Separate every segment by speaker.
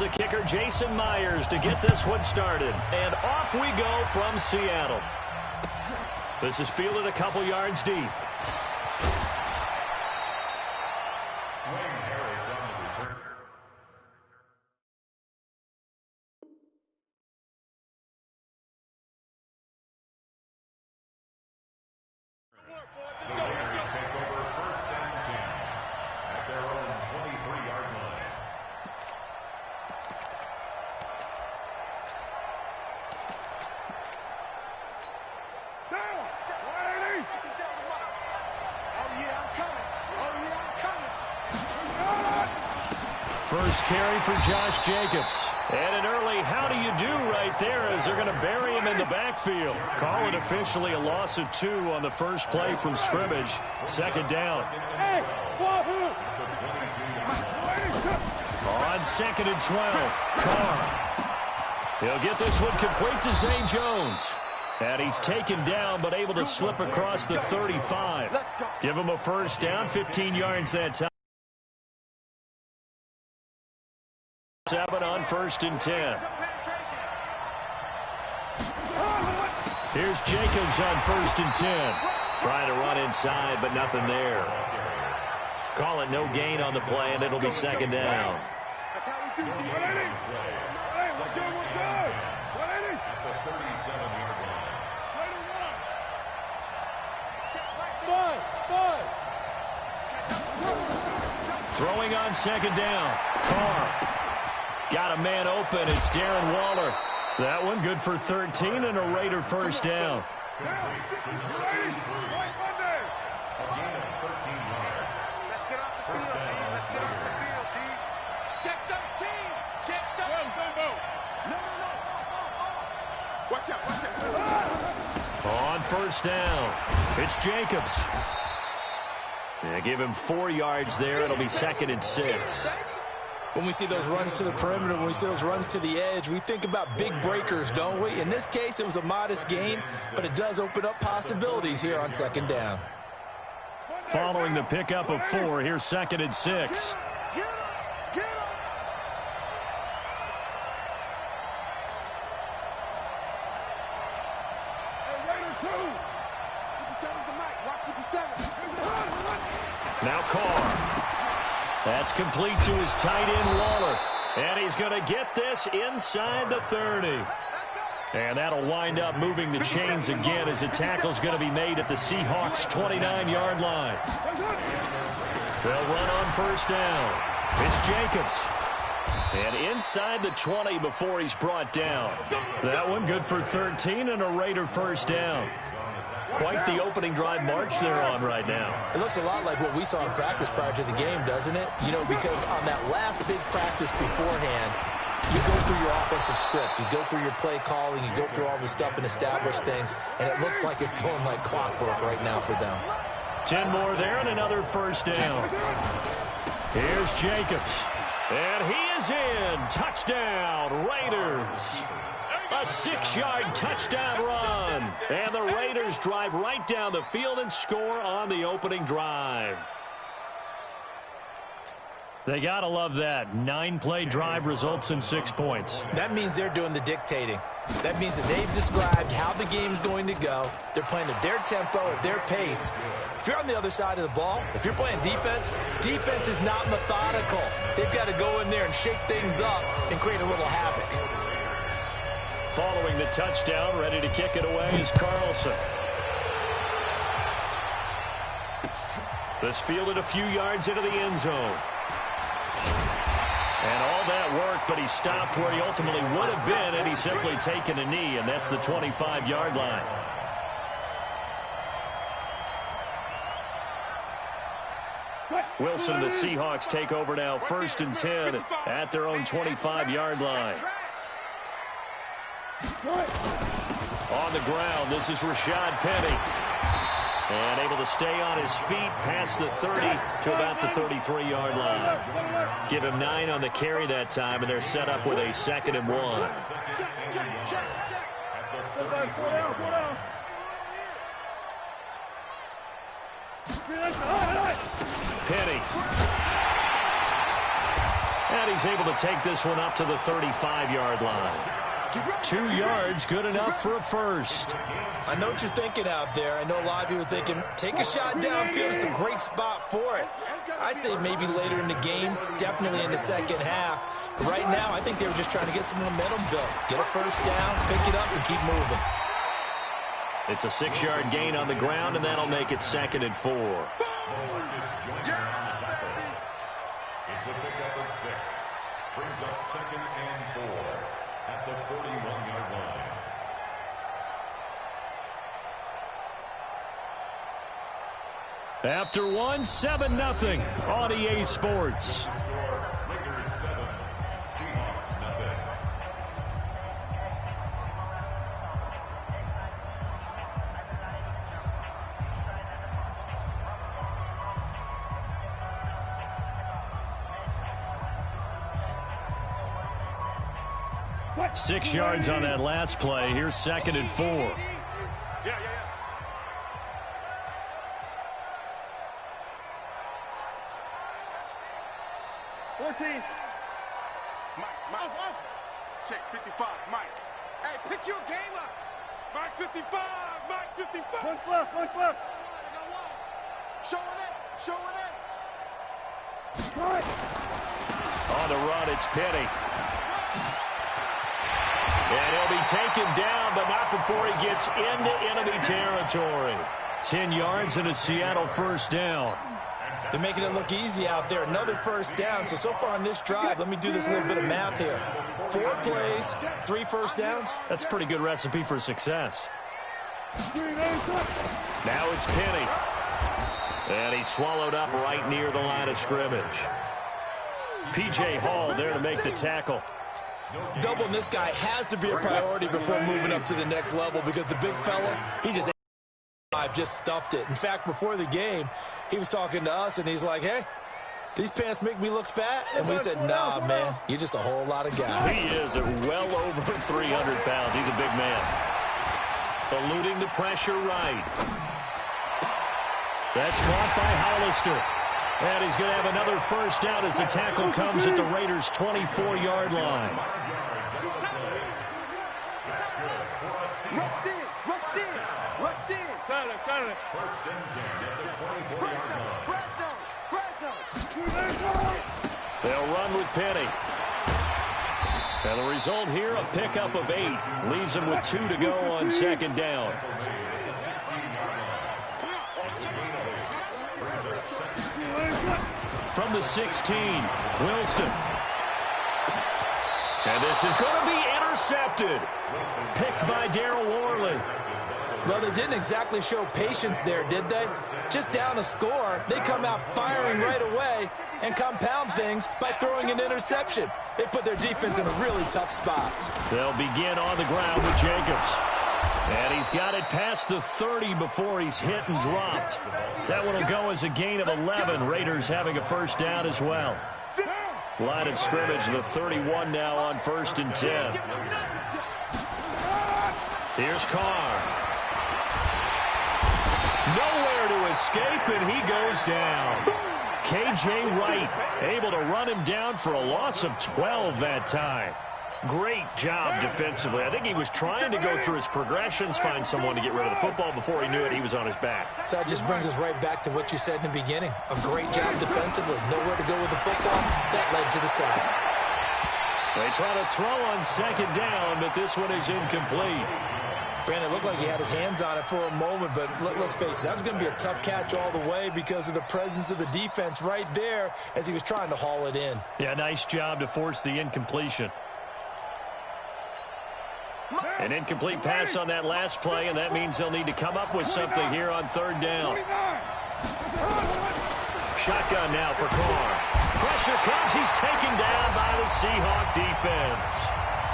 Speaker 1: the kicker, Jason Myers, to get this one started. And off we go from Seattle. This is fielded a couple yards deep. First carry for Josh Jacobs. And an early how do you do right there as they're going to bury him in the backfield. Call it officially a loss of 2 on the first play from scrimmage. Second down. On 2nd and 12, Carr. He'll get this one complete to Zay Jones. And he's taken down but able to slip across the 35. Give him a first down, 15 yards that time. 7 on 1st and 10. Here's Jacobs on 1st and 10. Trying to run inside, but nothing there. Call it no gain on the play, and it'll be second down.
Speaker 2: That's how we do it.
Speaker 1: Throwing on second down. Carr. Got a man open. It's Darren Waller. That one good for 13 and a Raider first down.
Speaker 2: Let's get off the field, D. Let's get off the field, D. Check 13. Check 13. No. Watch out.
Speaker 1: On first down, it's Jacobs. Yeah, give him 4 yards there. It'll be 2nd and 6.
Speaker 3: When we see those runs to the perimeter, when we see those runs to the edge, we think about big breakers, don't we? In this case, it was a modest gain, but it does open up possibilities here on 2nd down.
Speaker 1: Following the pickup of 4, here's 2nd and 6.
Speaker 2: Get him. Hey, Raider 2. 57's the mic. Watch 57.
Speaker 1: Now Carr. That's complete to his tight end, Waller. And he's going to get this inside the 30. And that'll wind up moving the chains again as a tackle's going to be made at the Seahawks' 29-yard line. They'll run on first down. It's Jacobs. And inside the 20 before he's brought down. That one good for 13 and a Raider first down. Quite the opening drive march they're on right now.
Speaker 3: It looks a lot like what we saw in practice prior to the game, doesn't it? You know, because on that last big practice beforehand, you go through your offensive script. You go through your play calling. You go through all the stuff and establish things. And it looks like it's going like clockwork right now for them.
Speaker 1: 10 more there and another first down. Here's Jacobs. And he is in. Touchdown, Raiders. A 6-yard touchdown run. And the Raiders drive right down the field and score on the opening drive. They got to love that. 9-play drive results in 6 points.
Speaker 3: That means they're doing the dictating. That means that they've described how the game's going to go. They're playing at their tempo, at their pace. If you're on the other side of the ball, if you're playing defense, defense is not methodical. They've got to go in there and shake things up and create a little havoc.
Speaker 1: Following the touchdown, ready to kick it away is Carlson. This fielded a few yards into the end zone. And all that work, but he stopped where he ultimately would have been had he simply taken a knee, and that's the 25-yard line. Wilson and the Seahawks take over now, 1st and 10 at their own 25-yard line. On the ground, this is Rashad Penny. And able to stay on his feet past the 30 to about the 33-yard line. Give him 9 on the carry that time, and they're set up with a 2nd and 1. Penny. And he's able to take this one up to the 35-yard line. 2 yards, good enough for a first.
Speaker 3: I know what you're thinking out there. I know a lot of you are thinking, take a shot downfield. It's a great spot for it. I'd say maybe later in the game, definitely in the second half. But right now, I think they were just trying to get some momentum built. Get a first down, pick it up, and keep moving.
Speaker 1: It's a 6-yard gain on the ground, and that'll make it 2nd and 4.
Speaker 4: It's a pickup of 6. Brings up 2nd and 4 at the 41-yard line.
Speaker 1: After 7-0 on EA Sports.
Speaker 4: Lakers 7, Seahawks nothing.
Speaker 2: What?
Speaker 1: 6 yards on that last play. Here's 2nd and 4.
Speaker 2: Yeah. 14. Mike. Off. Check 55, Mike. Hey, pick your game up. Mike 55. One flip. Showing it.
Speaker 1: On the run, it's Penny. And he'll be taken down, but not before he gets into enemy territory. 10 yards and a Seattle first down.
Speaker 3: They're making it look easy out there. Another first down. So far on this drive, let me do this little bit of math here. 4 plays, 3 first downs.
Speaker 1: That's a pretty good recipe for success. Now it's Penny. And he's swallowed up right near the line of scrimmage. P.J. Hall there to make the tackle.
Speaker 3: Doubling this guy has to be a priority before moving up to the next level because the big fella, he just stuffed it. In fact, before the game, he was talking to us, and he's like, hey, these pants make me look fat? And we said, nah, man, you're just a whole lot of guy.
Speaker 1: He is at well over 300 pounds. He's a big man. Eluding the pressure right. That's caught by Hollister. And he's going to have another first down as the tackle comes at the Raiders' 24-yard line.
Speaker 2: Rush in. Got it.
Speaker 4: First and 10 at the 24-yard line.
Speaker 1: They'll run with Penny. And the result here, a pickup of 8. Leaves him with 2 to go on 2nd down. From the 16, Wilson. And this is going to be intercepted. Picked by Darryl Worley.
Speaker 3: Well, they didn't exactly show patience there, did they? Just down a score, they come out firing right away and compound things by throwing an interception. They put their defense in a really tough spot.
Speaker 1: They'll begin on the ground with Jacobs. And he's got it past the 30 before he's hit and dropped. That one will go as a gain of 11. Raiders having a first down as well. Line of scrimmage, the 31 now on 1st and 10. Here's Carr. Nowhere to escape, and he goes down. K.J. Wright able to run him down for a loss of 12 that time. Great job defensively. I think he was trying to go through his progressions, find someone to get rid of the football. Before he knew it, he was on his back.
Speaker 3: So that just brings us right back to what you said in the beginning. A great job defensively. Nowhere to go with the football. That led to the sack.
Speaker 1: They try to throw on 2nd down, but this one is incomplete.
Speaker 3: Brandon, it looked like he had his hands on it for a moment, but let's face it, that was going to be a tough catch all the way because of the presence of the defense right there as he was trying to haul it in.
Speaker 1: Yeah, nice job to force the incompletion. An incomplete pass on that last play, and that means they'll need to come up with something here on 3rd down. Shotgun now for Carr. Pressure comes. He's taken down by the Seahawk defense.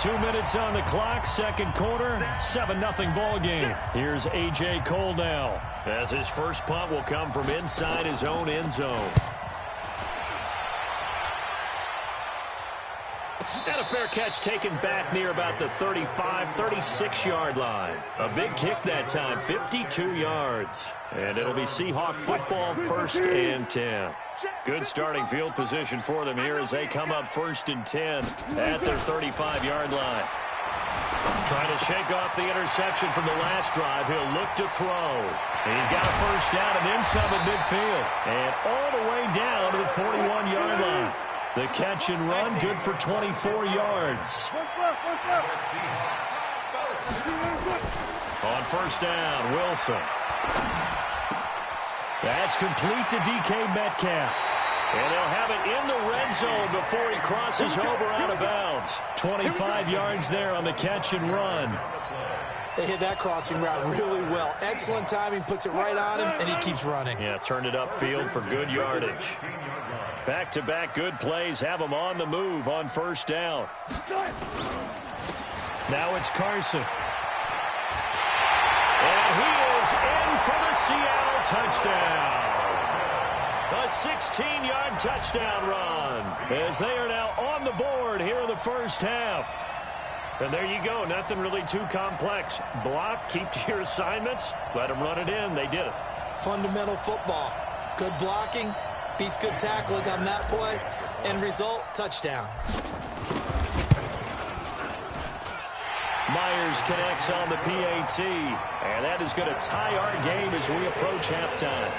Speaker 1: 2 minutes on the clock, 2nd quarter, 7-0 ball game. Here's A.J. Cole now, as his first punt will come from inside his own end zone. And a fair catch taken back near about the 35, 36-yard line. A big kick that time, 52 yards. And it'll be Seahawk football, 1st and 10. Good starting field position for them here as they come up 1st and 10 at their 35-yard line. Trying to shake off the interception from the last drive. He'll look to throw. He's got a 1st down and then some at midfield. And all the way down to the 41-yard line. The catch and run, good for 24 yards. On 1st down, Wilson. That's complete to DK Metcalf. And they'll have it in the red zone before he crosses over out of bounds. 25 yards there on the catch and run.
Speaker 3: They hit that crossing route really well. Excellent timing, puts it right on him, and he keeps running.
Speaker 1: Yeah, turned it upfield for good yardage. Back-to-back good plays have him on the move on 1st down. Now it's Carson. And he is in for the Seattle touchdown. A 16-yard touchdown run as they are now on the board here in the 1st half. And there you go. Nothing really too complex. Block, keep to your assignments, let them run it in. They did it.
Speaker 3: Fundamental football. Good blocking, beats good tackling on that play. End result, touchdown.
Speaker 1: Myers connects on the PAT. And that is going to tie our game as we approach halftime.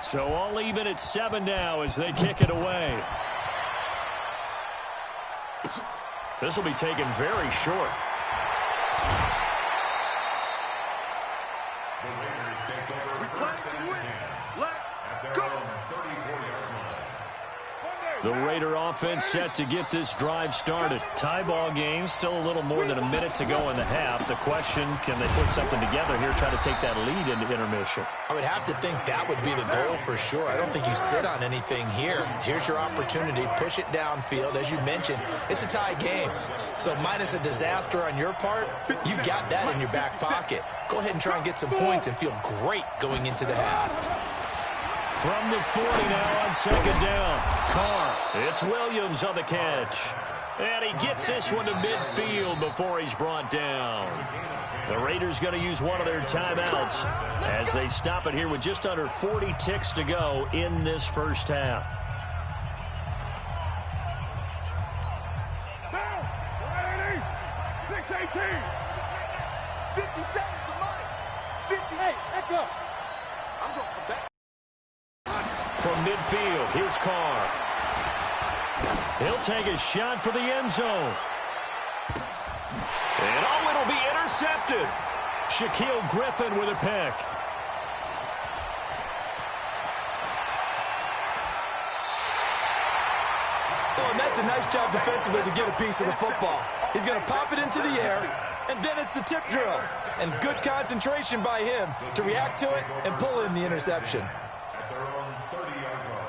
Speaker 1: So all even at 7 now as they kick it away. This will be taken very short.
Speaker 4: The Raiders take over first and 10 at their own 34-yard line.
Speaker 1: The Raider offense set to get this drive started. Tie ball game, still a little more than a minute to go in the half. The question, can they put something together here, try to take that lead into intermission?
Speaker 3: I would have to think that would be the goal for sure. I don't think you sit on anything here. Here's your opportunity. Push it downfield. As you mentioned, it's a tie game. So minus a disaster on your part, you've got that in your back pocket. Go ahead and try and get some points and feel great going into the half.
Speaker 1: From the 40 now on 2nd down. Carr. It's Williams on the catch. And he gets this one to midfield before he's brought down. The Raiders going to use one of their timeouts as they stop it here with just under 40 ticks to go in this 1st half.
Speaker 2: Now, 6-18. 50 seconds to Mike. 58. Let's go. I'm going to back.
Speaker 1: From midfield, here's Carr. He'll take a shot for the end zone. And oh, it'll be intercepted. Shaquille Griffin with a pick.
Speaker 3: Oh, and that's a nice job defensively to get a piece of the football. He's going to pop it into the air, and then it's the tip drill. And good concentration by him to react to it and pull in the interception.
Speaker 4: At their own 30-yard line.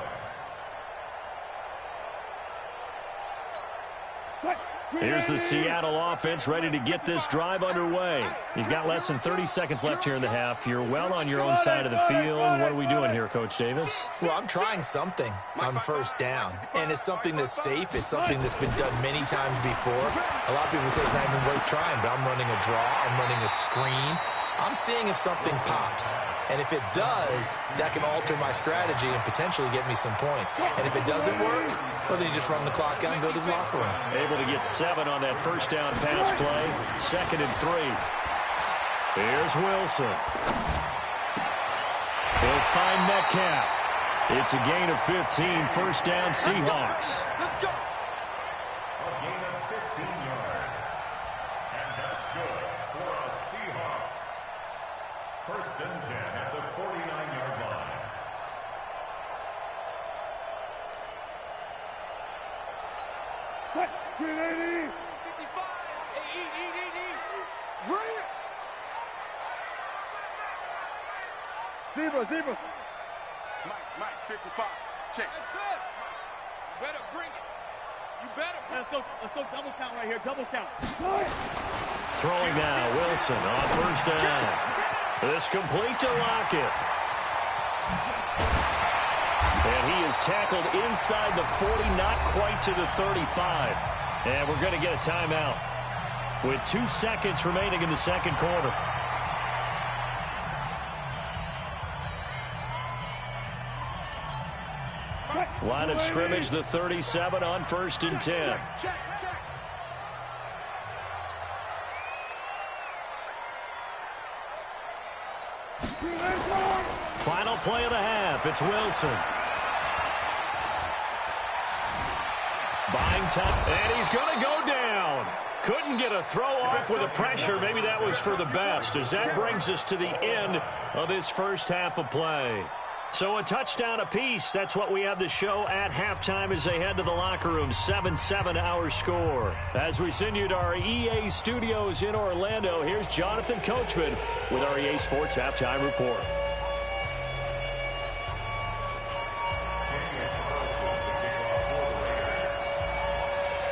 Speaker 1: Here's the Seattle offense ready to get this drive underway. You've got less than 30 seconds left here in the half. You're well on your own side of the field. What are we doing here, Coach Davis?
Speaker 3: Well, I'm trying something on 1st down, and it's something that's safe. It's something that's been done many times before. A lot of people say it's not even worth trying, but I'm running a draw. I'm running a screen. I'm seeing if something pops. And if it does, that can alter my strategy and potentially get me some points. And if it doesn't work, well, then you just run the clock out and go to the locker room.
Speaker 1: Able to get 7 on that 1st down pass play. 2nd and 3. Here's Wilson. He'll find Metcalf. It's a gain of 15. 1st down, Seahawks.
Speaker 2: Let's go.
Speaker 4: A gain of 15 yards. And that's good for the Seahawks. 1st and 10 at the 49-yard line.
Speaker 2: What? 55. Eat. Bring it. Zebra. Mike, 55. Check. That's it. You better bring it. You better. Let's go double count right here. Double count.
Speaker 1: Throwing now, Wilson on first down. This complete to Lockett. And he is tackled inside the 40, not quite to the 35. And we're going to get a timeout with 2 seconds remaining in the second quarter. Line of scrimmage, the 37 on first and 10. Final play of the half. It's Wilson. Buying time, and he's going to go down. Couldn't get a throw off with the pressure. Maybe that was for the best, as that brings us to the end of this first half of play. So a touchdown apiece. That's what we have to show at halftime as they head to the locker room. 7-7 our score. As we send you to our EA studios in Orlando, here's Jonathan Coachman with our EA Sports Halftime Report.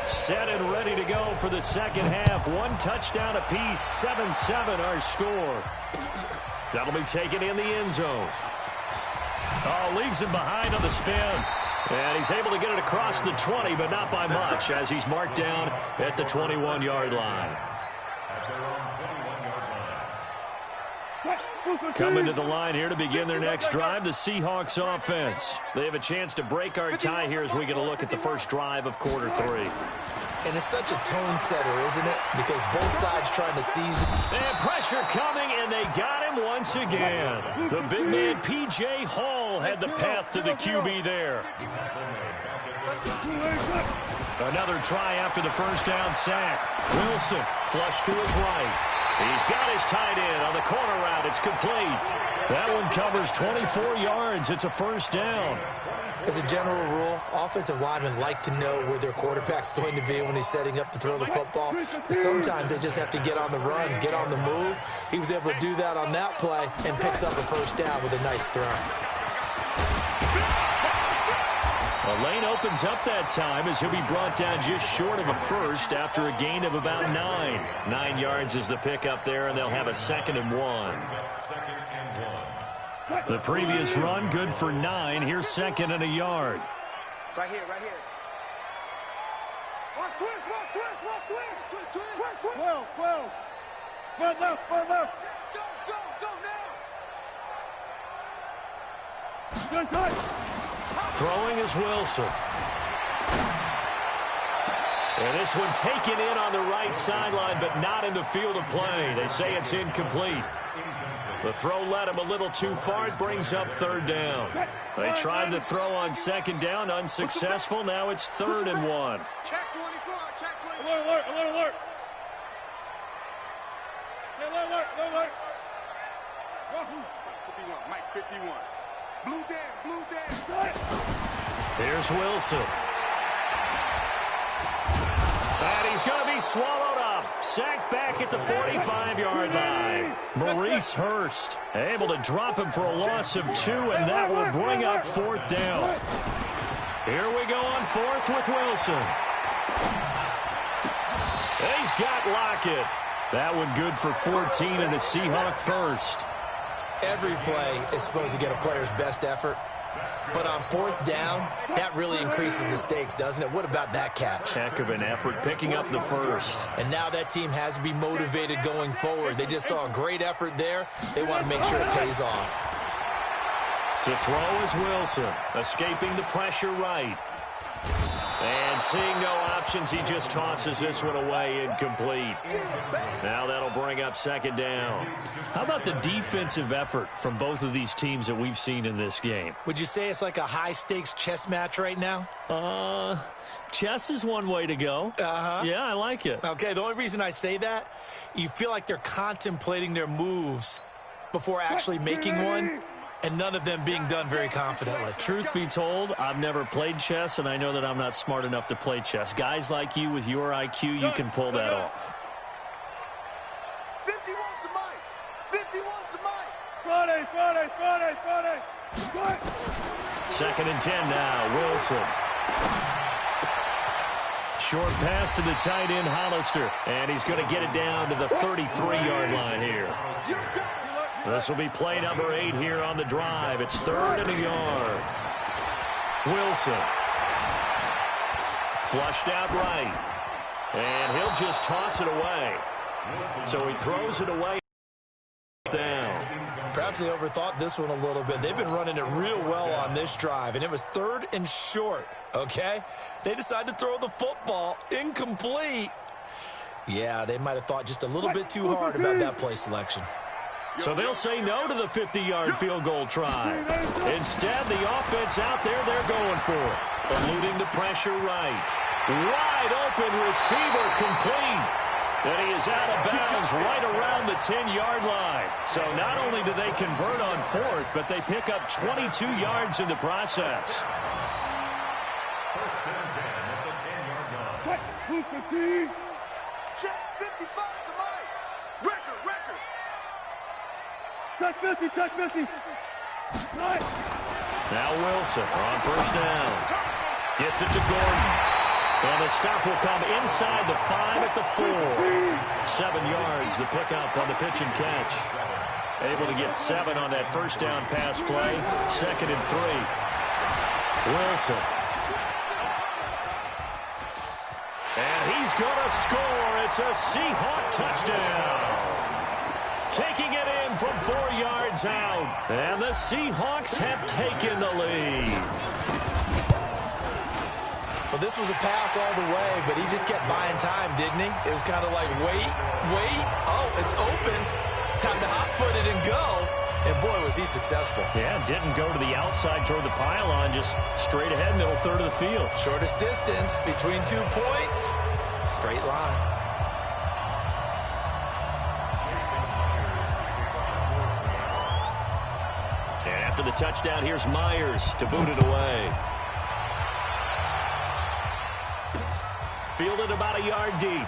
Speaker 1: Set and ready to go for the second half. 1 touchdown apiece. 7-7 our score. That'll be taken in the end zone. Oh, leaves him behind on the spin. And he's able to get it across the 20, but not by much, as he's marked down at the 21-yard line. Coming to the line here to begin their next drive, the Seahawks offense. They have a chance to break our tie here as we get a look at the first drive of quarter 3.
Speaker 3: And it's such a tone setter, isn't it? Because both sides trying to seize.
Speaker 1: And pressure coming, and they got him once again. The big man, P.J. Hall, had the path to the QB there. Another try after the first down sack. Wilson flush to his right. He's got his tight end on the corner route. It's complete. That one covers 24 yards. It's a first down.
Speaker 3: As a general rule, offensive linemen like to know where their quarterback's going to be when he's setting up to throw the football. But sometimes they just have to get on the run, get on the move. He was able to do that on that play and picks up a first down with a nice throw.
Speaker 1: A lane opens up that time as he'll be brought down just short of a first after a gain of about 9. 9 yards is the pickup there, and they'll have a 2nd and 1. The previous run good for 9. Here's 2nd and a yard.
Speaker 2: Right here. Watch twist. 12. Further. Go now. Good.
Speaker 1: Throwing is Wilson. And this one taken in on the right sideline, but not in the field of play. They say it's incomplete. The throw led him a little too far. It brings up 3rd down. They tried the throw on 2nd down, unsuccessful. Now it's 3rd and 1.
Speaker 2: Check 24. Alert. Alert. Mike 51. Blue down.
Speaker 1: Here's Wilson. And he's going to be swallowed up. Sacked back at the 45-yard line. Maurice Hurst able to drop him for a loss of 2, and that will bring up 4th down. Here we go on 4th with Wilson. He's got Lockett. That one good for 14 and a Seahawk first.
Speaker 3: Every play is supposed to get a player's best effort. But on 4th down, that really increases the stakes, doesn't it? What about that catch?
Speaker 1: Heck of an effort, picking up the first.
Speaker 3: And now that team has to be motivated going forward. They just saw a great effort there. They want to make sure it pays off.
Speaker 1: To throw is Wilson, escaping the pressure right. And seeing no options, he just tosses this one away, incomplete. Now that'll bring up 2nd down. How about the defensive effort from both of these teams that we've seen in this game?
Speaker 3: Would you say it's like a high-stakes chess match right now?
Speaker 1: Chess is one way to go. Yeah, I like it.
Speaker 3: Okay, the only reason I say that, you feel like they're contemplating their moves before actually making one. And none of them being done very confidently.
Speaker 1: Truth be told, I've never played chess, and I know that I'm not smart enough to play chess. Guys like you with your IQ, you can pull that off.
Speaker 2: 51 to Mike. Friday.
Speaker 1: 2nd and 10 now. Wilson. Short pass to the tight end, Hollister. And he's going to get it down to the 33-yard line here. This will be play number 8 here on the drive. It's 3rd and a yard. Wilson. Flushed out right. And he'll just toss it away. So he throws it away. Down.
Speaker 3: Perhaps they overthought this one a little bit. They've been running it real well on this drive, and it was 3rd and short, okay? They decided to throw the football incomplete. Yeah, they might have thought just a little bit too hard about that play selection.
Speaker 1: So they'll say no to the 50-yard field goal try. Instead, the offense out there, they're going for it. Eluding the pressure right. Wide open receiver complete. And he is out of bounds right around the 10-yard line. So not only do they convert on 4th, but they pick up 22 yards in the process.
Speaker 4: 1st and 10 at the 10-yard line.
Speaker 2: Check 55 to Mike. Record. Touch 50, touch 50. Nice.
Speaker 1: Now Wilson on 1st down. Gets it to Gordon. And the stop will come inside the 5 at the 4. 7 yards, the pickup on the pitch and catch. Able to get 7 on that 1st down pass play. 2nd and 3. Wilson. And he's going to score. It's a Seahawk touchdown. Taking it in from 4 yards out. And the Seahawks have taken the lead.
Speaker 3: Well, this was a pass all the way, but he just kept buying time, didn't he? It was kind of like, wait. Oh, it's open. Time to hot-foot it and go. And, boy, was he successful.
Speaker 1: Yeah, didn't go to the outside toward the pylon, just straight ahead, middle third of the field.
Speaker 3: Shortest distance between 2 points. Straight line.
Speaker 1: And after the touchdown, here's Myers to boot it away. Fielded about a yard deep.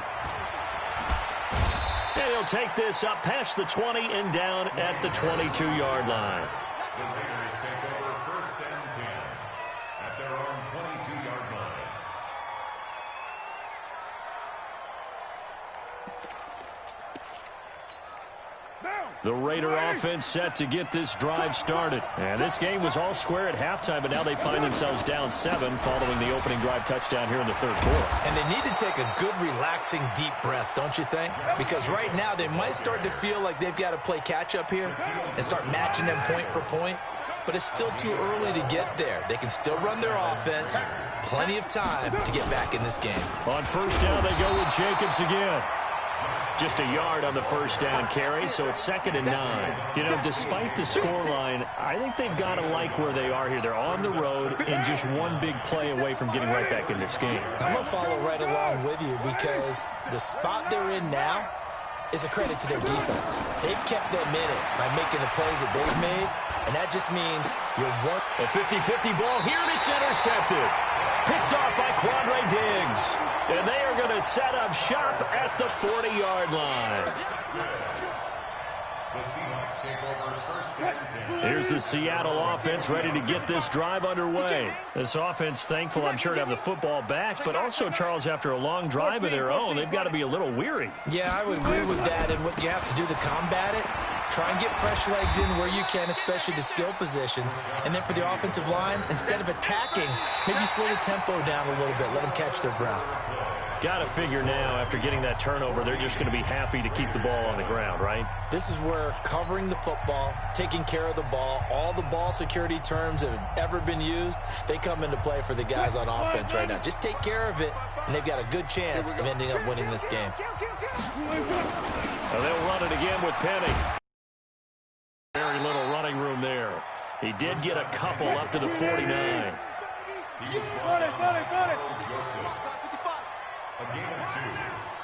Speaker 1: And he'll take this up past the 20 and down at the 22-yard line.
Speaker 4: The Raiders take over 1st and 10 at their own 22-yard line.
Speaker 1: The Raider offense set to get this drive started. And this game was all square at halftime, but now they find themselves down 7 following the opening drive touchdown here in the 3rd quarter.
Speaker 3: And they need to take a good, relaxing, deep breath, don't you think? Because right now they might start to feel like they've got to play catch-up here and start matching them point for point. But it's still too early to get there. They can still run their offense. Plenty of time to get back in this game.
Speaker 1: On 1st down, they go with Jacobs again. Just a yard on the 1st down carry, so it's 2nd and 9. You know, despite the scoreline, I think they've got to like where they are here. They're on the road and just one big play away from getting right back in this game.
Speaker 3: I'm going to follow right along with you because the spot they're in now is a credit to their defense. They've kept them in it by making the plays that they've made, and that just means you're one.
Speaker 1: A 50-50 ball here, and it's intercepted. Picked off by Quandre Diggs. And they are going to set up shop at the 40-yard line.
Speaker 4: The Seahawks take over 1st and 10.
Speaker 1: Here's the Seattle offense ready to get this drive underway. This offense thankful, I'm sure, to have the football back, but also, Charles, after a long drive of their own, they've got to be a little weary.
Speaker 3: Yeah, I would agree with that, and what you have to do to combat it, try and get fresh legs in where you can, especially the skill positions. And then for the offensive line, instead of attacking, maybe slow the tempo down a little bit, let them catch their breath.
Speaker 1: Got to figure now, after getting that turnover, they're just going to be happy to keep the ball on the ground, right?
Speaker 3: This is where covering the football, taking care of the ball, all the ball security terms that have ever been used, they come into play for the guys on offense right now. Just take care of it, and they've got a good chance of ending up winning this game.
Speaker 1: Well, they'll run it again with Penny. Very little running room there. He did get a couple up to the 49.
Speaker 2: Got it.
Speaker 4: A gain of 2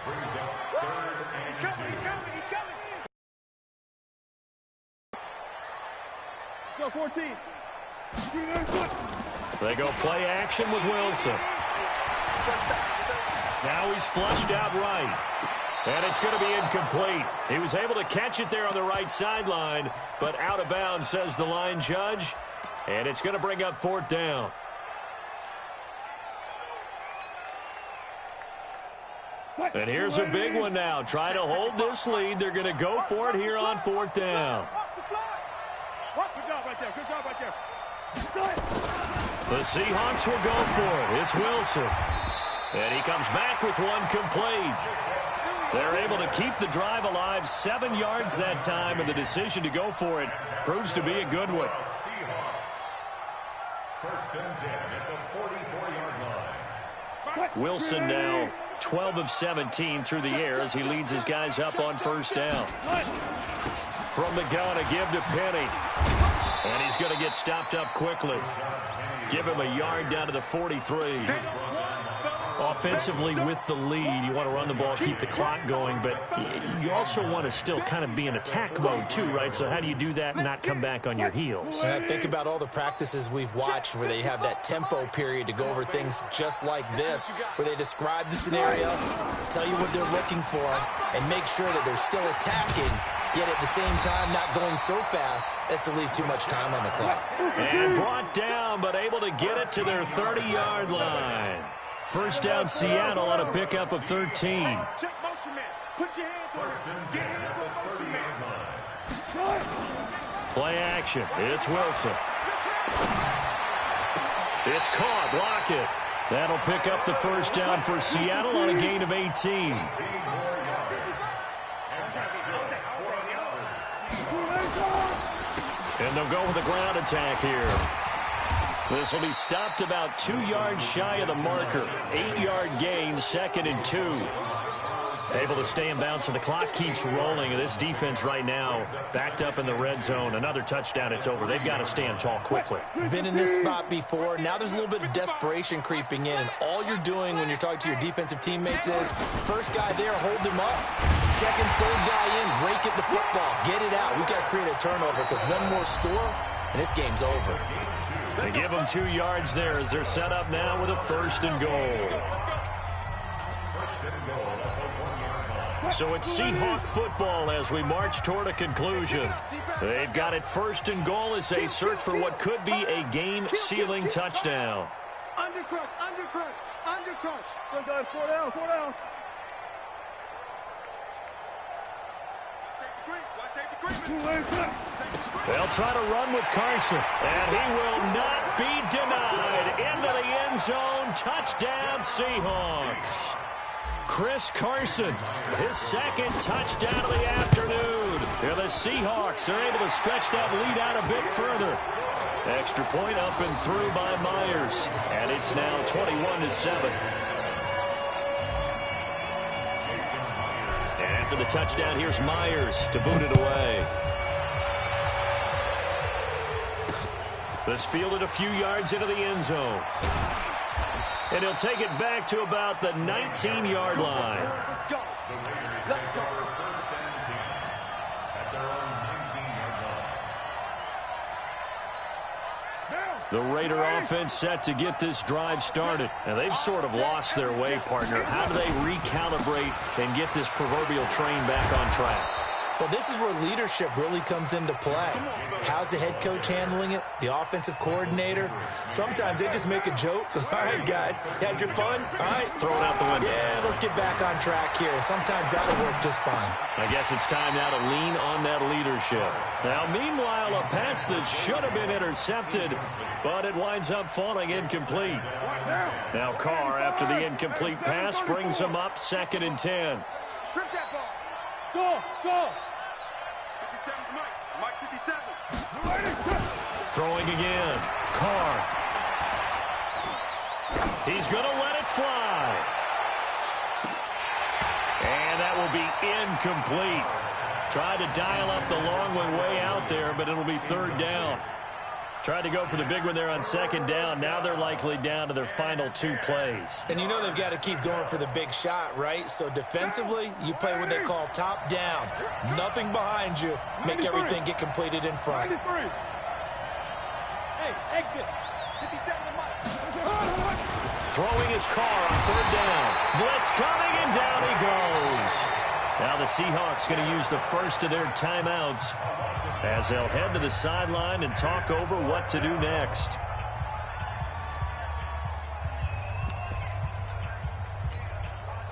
Speaker 4: brings up 3rd and 2.
Speaker 2: He's coming. Go 14.
Speaker 1: They go play action with Wilson. Now he's flushed out right. And it's going to be incomplete. He was able to catch it there on the right sideline, but out of bounds, says the line judge. And it's going to bring up 4th down. And here's a big one now. Trying to hold this lead. They're going to go for it here on 4th down.
Speaker 2: Good job right there. Good job right there.
Speaker 1: The Seahawks will go for it. It's Wilson. And he comes back with one complete. They're able to keep the drive alive. 7 yards that time, and the decision to go for it proves to be a good one.
Speaker 4: First and 10 at the 44-yard line.
Speaker 1: Wilson now 12 of 17 through the air as he leads his guys up on 1st down. From the gun, a give to Penny. And he's going to get stopped up quickly. Give him a yard down to the 43. Offensively with the lead, you want to run the ball, keep the clock going, but you also want to still kind of be in attack mode too, right? So how do you do that and not come back on your heels?
Speaker 3: Think about all the practices we've watched where they have that tempo period to go over things just like this, where they describe the scenario, tell you what they're looking for, and make sure that they're still attacking, yet at the same time not going so fast as to leave too much time on the clock.
Speaker 1: And brought down, but able to get it to their 30-yard line. 1st down Seattle on a pickup of 13.
Speaker 2: Check motion man. Put your hands on it. Get hands on motion man.
Speaker 1: Play action. It's Wilson. It's caught. Block it. That'll pick up the 1st down for Seattle on a gain of 18. And they'll go with a ground attack here. This will be stopped about 2 yards shy of the marker. 8-yard gain, 2nd and 2. Able to stay in bounds, and the clock keeps rolling. And this defense right now backed up in the red zone. Another touchdown, it's over. They've got to stand tall quickly.
Speaker 3: Been in this spot before. Now there's a little bit of desperation creeping in, and all you're doing when you're talking to your defensive teammates is, first guy there, hold him up. Second, third guy in, rake at the football. Get it out. We've got to create a turnover because one more score, and this game's over.
Speaker 1: They give them 2 yards there as they're set up now with a 1st and goal. So it's Seahawk football as we march toward a conclusion. They've got it 1st and goal as they search for what could be a game-sealing touchdown.
Speaker 2: Undercrush, undercrush, undercrush. Good guys, 4 down, 4 down.
Speaker 1: They'll try to run with Carson, and he will not be denied. Into the end zone, touchdown Seahawks. Chris Carson, his 2nd touchdown of the afternoon. Here the Seahawks are able to stretch that lead out a bit further. Extra point up and through by Myers, and it's now 21-7. And after the touchdown, here's Myers to boot it away. This fielded a few yards into the end zone. And he'll take it back to about the 19-yard line.
Speaker 2: Let's go. Let's go.
Speaker 1: The Raider offense set to get this drive started. And they've sort of lost their way, partner. How do they recalibrate and get this proverbial train back on track?
Speaker 3: Well, this is where leadership really comes into play. How's the head coach handling it? The offensive coordinator? Sometimes they just make a joke. All right, guys, had your fun? All right.
Speaker 1: Throw it out the window.
Speaker 3: Yeah, let's get back on track here. And sometimes that'll work just fine.
Speaker 1: I guess it's time now to lean on that leadership. Now, meanwhile, a pass that should have been intercepted, but it winds up falling incomplete. Now Carr, after the incomplete pass, brings him up 2nd and 10.
Speaker 2: Strip that ball. Go, go. 57, Mike 57.
Speaker 1: Throwing again. Carr. He's going to let it fly. And that will be incomplete. Tried to dial up the long one way out there, but it'll be 3rd down. Tried to go for the big one there on 2nd down. Now they're likely down to their final 2 plays.
Speaker 3: And you know they've got to keep going for the big shot, right? So defensively, you play what they call top down. Nothing behind you. Make everything get completed in front.
Speaker 2: Hey, exit. 57
Speaker 1: Throwing his Carr on 3rd down. Blitz coming, and down he goes. Now the Seahawks going to use the first of their timeouts as they'll head to the sideline and talk over what to do next.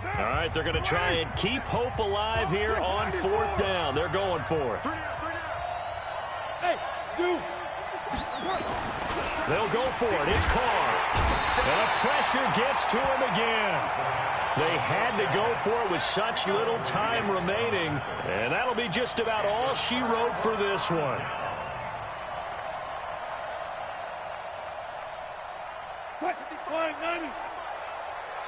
Speaker 1: All right, they're going to try and keep hope alive here on 4th down. They're going for it. They'll go for it. It's Carr. And the pressure gets to him again. They had to go for it with such little time remaining. And that'll be just about all she wrote for this one.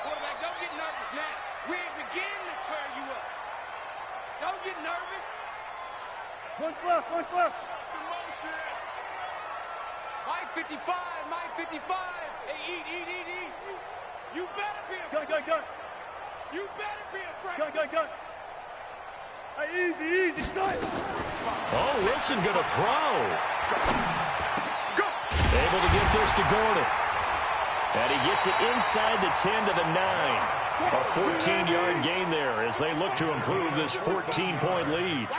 Speaker 2: Quarterback, don't get nervous now. We ain't beginning to tear you up. Don't get nervous. One left. Mike 55, Mike 55. Hey, eat. You better be a... Go. You better be afraid. Go. Hey, easy.
Speaker 1: Oh, Wilson going to throw. Go. Able to get this to Gordon. And he gets it inside the 10 to the 9. A 14-yard gain there as they look to improve this 14-point lead.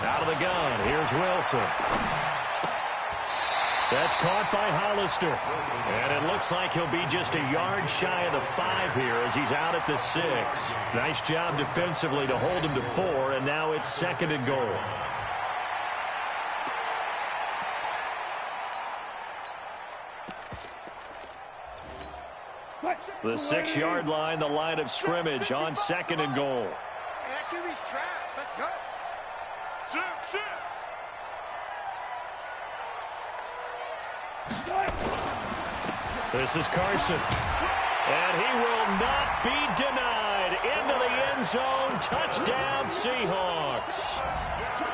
Speaker 1: Out of the gun, here's Wilson. That's caught by Hollister. And it looks like he'll be just a yard shy of the 5 here as he's out at the 6. Nice job defensively to hold him to 4, and now it's 2nd and goal. The 6-yard line, the line of scrimmage on 2nd and goal.
Speaker 2: Hey, that QB's trash. Let's go. Shit.
Speaker 1: This is Carson. And he will not be denied. Into the end zone. Touchdown, Seahawks.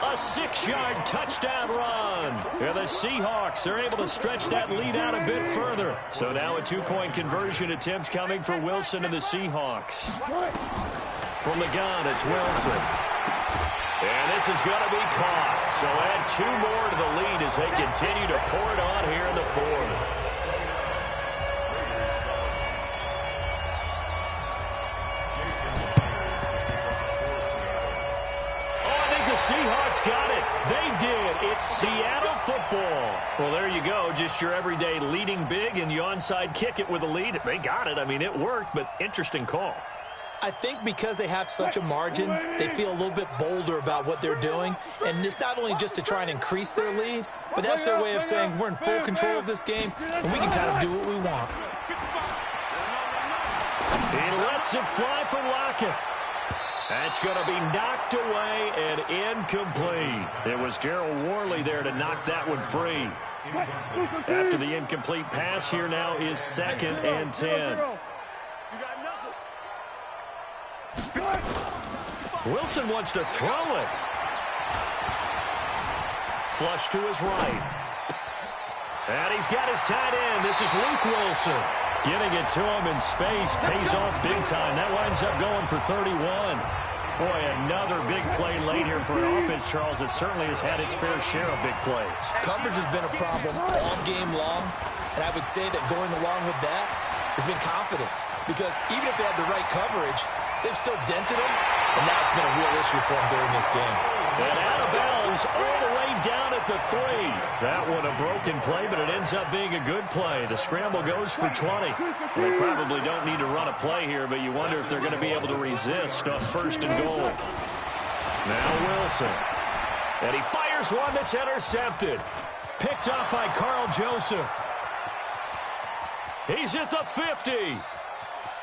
Speaker 1: A 6-yard touchdown run. And the Seahawks are able to stretch that lead out a bit further. So now a 2-point conversion attempt coming for Wilson and the Seahawks. From the gun, it's Wilson. And this is going to be caught. So add 2 more to the lead as they continue to pour it on here in the 4th. Seahawks got it. They did. It's Seattle football. Well, there you go. Just your everyday leading big, and you onside kick it with a lead. They got it. I mean, it worked, but interesting call.
Speaker 3: I think because they have such a margin, they feel a little bit bolder about what they're doing. And it's not only just to try and increase their lead, but that's their way of saying we're in full control of this game, and we can kind of do what we want.
Speaker 1: He lets it fly for Lockett. That's going to be knocked away and incomplete. It was Darryl Worley there to knock that one free. After the incomplete pass, here now is 2nd and 10. Wilson wants to throw it. Flush to his right. And he's got his tight end. This is Luke Wilson. Getting it to him in space pays off big time. That winds up going for 31. Boy, another big play late here for an offense, Charles, that certainly has had its fair share of big plays.
Speaker 3: Coverage has been a problem all game long, and I would say that going along with that has been confidence. Because even if they had the right coverage, they've still dented them, and that's been a real issue for them during this game.
Speaker 1: And out of bounds all the way down at the 3. That one a broken play, but it ends up being a good play. The scramble goes for 20. They probably don't need to run a play here, but you wonder if they're going to be able to resist on 1st and goal. Now Wilson. And he fires one that's intercepted. Picked up by Carl Joseph. He's at the 50.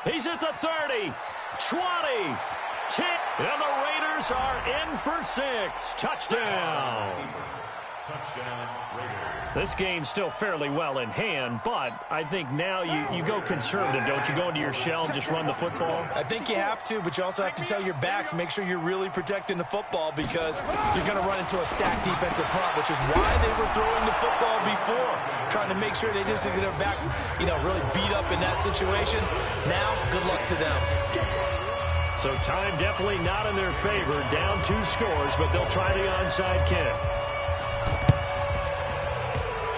Speaker 1: He's at the 30. 20. 10. And the Raiders are in for 6. Touchdown.
Speaker 4: Touchdown, Raiders.
Speaker 1: This game's still fairly well in hand, but I think now you go conservative, don't you? Go into your shell and just run the football?
Speaker 3: I think you have to, but you also have to tell your backs, make sure you're really protecting the football because you're going to run into a stacked defensive front, which is why they were throwing the football before, trying to make sure they just get their backs, really beat up in that situation. Now, good luck to them.
Speaker 1: So time definitely not in their favor. Down 2 scores, but they'll try the onside kick.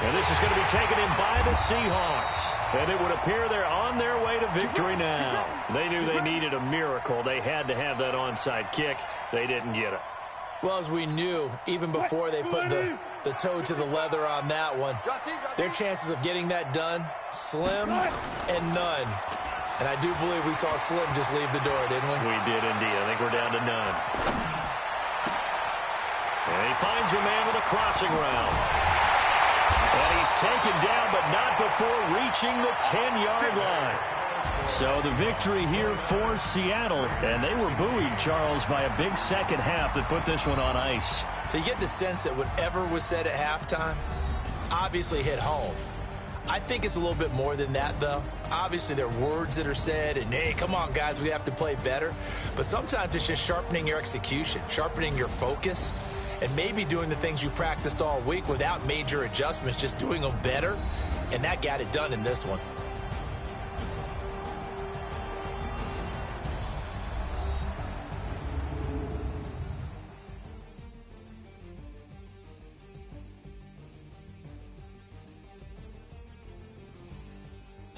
Speaker 1: And this is going to be taken in by the Seahawks. And it would appear they're on their way to victory now. They knew they needed a miracle. They had to have that onside kick. They didn't get it.
Speaker 3: Well, as we knew, even before they put the toe to the leather on that one, their chances of getting that done, slim and none. And I do believe we saw Slim just leave the door, didn't we?
Speaker 1: We did indeed. I think we're down to none. And he finds a man with a crossing route. And he's taken down, but not before reaching the 10-yard line. So the victory here for Seattle, and they were buoyed, Charles, by a big second half that put this one on ice.
Speaker 3: So you get the sense that whatever was said at halftime obviously hit home. I think it's a little bit more than that, though. Obviously, there are words that are said, and, hey, come on, guys, we have to play better. But sometimes it's just sharpening your execution, sharpening your focus, and maybe doing the things you practiced all week without major adjustments, just doing them better. And that got it done in this one.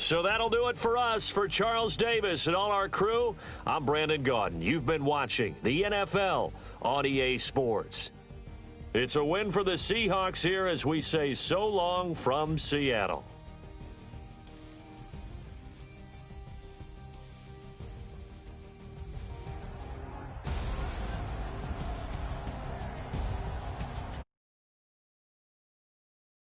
Speaker 1: So that'll do it for us. For Charles Davis and all our crew, I'm Brandon Gaudin. You've been watching the NFL on EA Sports. It's a win for the Seahawks here as we say so long from Seattle.